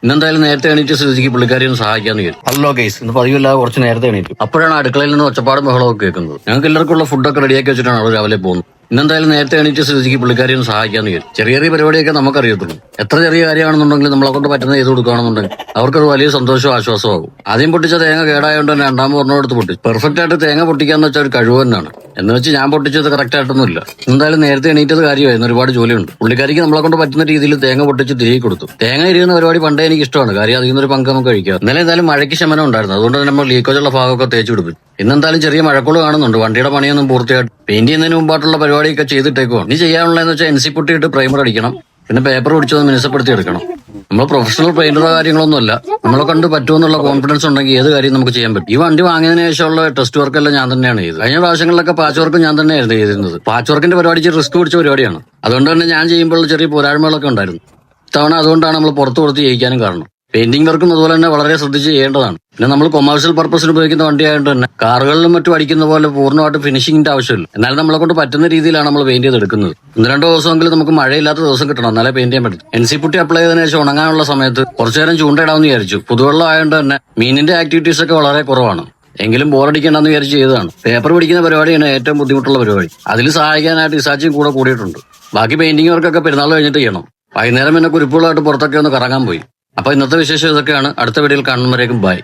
ഇന്നെന്തായാലും നേരത്തെ എണീറ്റ് സ്ഥിതിക്ക് പുള്ളിക്കാരി ഒന്ന് സഹായിക്കാന്ന് വിചാരിച്ചു. ഹലോ ഗൈസ്, ഇന്ന് പതിവില്ലാതെ കുറച്ച് നേരത്തെ എണീറ്റു. അപ്പോഴാണ് അടുക്കളയിൽ നിന്ന് ഒച്ചപ്പാടും ബഹളമൊക്കെ കേൾക്കുന്നത്. ഞങ്ങൾക്ക് എല്ലാവർക്കുള്ള ഫുഡൊക്കെ റെഡിയാക്കി വെച്ചിട്ടാണ് അവർ രാവിലെ പോകുന്നത്. ഇന്നെന്തായാലും നേരത്തെ എണീറ്റ് സ്ഥിതിക്ക് പുള്ളിക്കാരി ഒന്ന് സഹായിക്കാന്ന് വിചാരിച്ചു. ചെറിയ ചെറിയ പരിപാടിയൊക്കെ നമുക്കറിയത്തുള്ളൂ. എത്ര ചെറിയ കാര്യമാണെന്നുണ്ടെങ്കിലും നമ്മളെ കൊണ്ട് പറ്റുന്നത് ചെയ്ത് കൊടുക്കുകയാണെന്നുണ്ടെങ്കിൽ അവർക്കത് വലിയ സന്തോഷവും ആശ്വാസമാകും. ആദ്യം പൊട്ടിച്ച തേങ്ങ കേടായതുകൊണ്ട് തന്നെ രണ്ടാമത് ഒരെണ്ണമെടുത്ത് പൊട്ടിച്ചു. പെർഫെക്റ്റ് ആയിട്ട് തേങ്ങ പൊട്ടിക്കാന്ന് വെച്ചാൽ ഒരു കഴിവ് തന്നെയാണ്. എന്ന് വെച്ച് ഞാൻ പൊട്ടിച്ചത് കറക്റ്റ് ആയിട്ടൊന്നുമില്ല. എന്തായാലും നേരത്തെ എണീറ്റത് കാര്യമായിരുന്നു. ഒരുപാട് ജോലിയുണ്ട്. പുള്ളിക്കാരിക്ക് നമ്മളെ കൊണ്ട് പറ്റുന്ന രീതിയിൽ തേങ്ങ പൊട്ടിച്ച് തിരികെ കൊടുത്തു. തേങ്ങ ഇരിക്കുന്ന പരിപാടി പണ്ടേ എനിക്ക് ഇഷ്ടമാണ്. കാര്യം അതിൽ നിന്നൊരു പങ്ക് നമുക്ക് കഴിക്കാം. ഇന്നലെ എന്തായാലും മഴയ്ക്ക് ശമനം ഉണ്ടായിരുന്നു. അതുകൊണ്ട് തന്നെ നമ്മൾ ലീക്കേജുള്ള ഭാഗമൊക്കെ തേച്ച് പിടിപ്പിച്ചു. ഇന്നെന്തായാലും ചെറിയ മഴക്കോള് കാണുന്നുണ്ട്. വണ്ടിയുടെ പണിയൊന്നും പൂർത്തിയായിട്ട് പെയിന്റ് ചെയ്യുന്നതിന് മുമ്പായിട്ടുള്ള പരിപാടിയൊക്കെ ചെയ്തിട്ടേക്കുവാണ്. ഇനി ചെയ്യാനുള്ളതെന്ന് വെച്ചാൽ NC പുട്ടിയിട്ട് പ്രൈമർ അടിക്കണം. പിന്നെ പേപ്പർ പിടിച്ചത് മിനുസപ്പെടുത്തി എടുക്കണം. നമ്മൾ പ്രൊഫഷണൽ പെയിന്ററോ കാര്യങ്ങളൊന്നുമല്ല. നമ്മളെ കണ്ട് പറ്റുമെന്നുള്ള കോൺഫിഡൻസ് ഉണ്ടെങ്കിൽ ഏത് കാര്യം നമുക്ക് ചെയ്യാൻ പറ്റും. ഈ വണ്ടി വാങ്ങിയതിനു ശേഷമുള്ള ടെസ്റ്റ് വർക്കെല്ലാം ഞാൻ തന്നെയാണ് ചെയ്തത്. കഴിഞ്ഞ പ്രാവശ്യങ്ങളിലൊക്കെ പാച്ച് വർക്ക് ഞാൻ തന്നെയായിരുന്നു ചെയ്തിരുന്നത്. പാച്ച് വർക്കിന്റെ പരിപാടി റിസ്ക് പിടിച്ച പരിപാടിയാണ്. അതുകൊണ്ട് തന്നെ ഞാൻ ചെയ്യുമ്പോൾ ചെറിയ പോരായ്മകളൊക്കെ ഉണ്ടായിരുന്നു. ഇത്തവണ അതുകൊണ്ടാണ് നമ്മൾ പുറത്ത് കൊടുത്ത് ജയിക്കാനും കാരണം. പെയിന്റിംഗ് വർക്കും അതുപോലെ തന്നെ വളരെ ശ്രദ്ധിച്ച് ചെയ്യേണ്ടതാണ്. പിന്നെ നമ്മൾ കൊമേഴ്ഷ്യൽ പർപ്പസിന് ഉപയോഗിക്കുന്ന വണ്ടിയായതുകൊണ്ട് തന്നെ കാറുകളിലും മറ്റും അടിക്കുന്ന പോലെ പൂർണ്ണമായിട്ട് ഫിനിഷിംഗിന്റെ ആവശ്യമില്ല. എന്നാൽ നമ്മളെ കൊണ്ട് പറ്റുന്ന രീതിയിലാണ് നമ്മൾ പെയിന്റ് ചെയ്തെടുക്കുന്നത്. 1-2 ദിവസമെങ്കിലും നമുക്ക് മഴയില്ലാത്ത ദിവസം കിട്ടണം, എന്നാലേ പെയിന്റ് ചെയ്യാൻ പറ്റും. NC പുട്ടി അപ്ലൈ ചെയ്തതിനു ശേഷം ഉണങ്ങാനുള്ള സമയത്ത് കുറച്ചു നേരം ചൂണ്ടയിടാമെന്ന് വിചാരിച്ചു. പുതുവെള്ളം ആയതുകൊണ്ട് തന്നെ മീനിന്റെ ആക്ടിവിറ്റീസ് ഒക്കെ വളരെ കുറവാണ്. എങ്കിലും ബോറടിക്കണ്ടെന്ന് വിചാരിച്ച് ചെയ്തതാണ്. പേപ്പർ പിടിക്കുന്ന പരിപാടിയാണ് ഏറ്റവും ബുദ്ധിമുട്ടുള്ള പരിപാടി. അതിൽ സഹായിക്കാനായിട്ട് ഇസാച്ചിയും കൂടെ കൂടിയിട്ടുണ്ട്. ബാക്കി പെയിന്റിംഗ് വർക്കൊക്കെ പെരുന്നാൾ കഴിഞ്ഞിട്ട് ചെയ്യണം. വൈകുന്നേരം പിന്നെ കുരിപ്പുകളായിട്ട് പുറത്തൊക്കെ ഒന്ന് കറങ്ങാൻ പോയി. അപ്പൊ ഇന്നത്തെ വിശേഷം ഇതൊക്കെയാണ്. അടുത്ത വീഡിയോയിൽ കാണുന്നവരേക്കും ബൈ.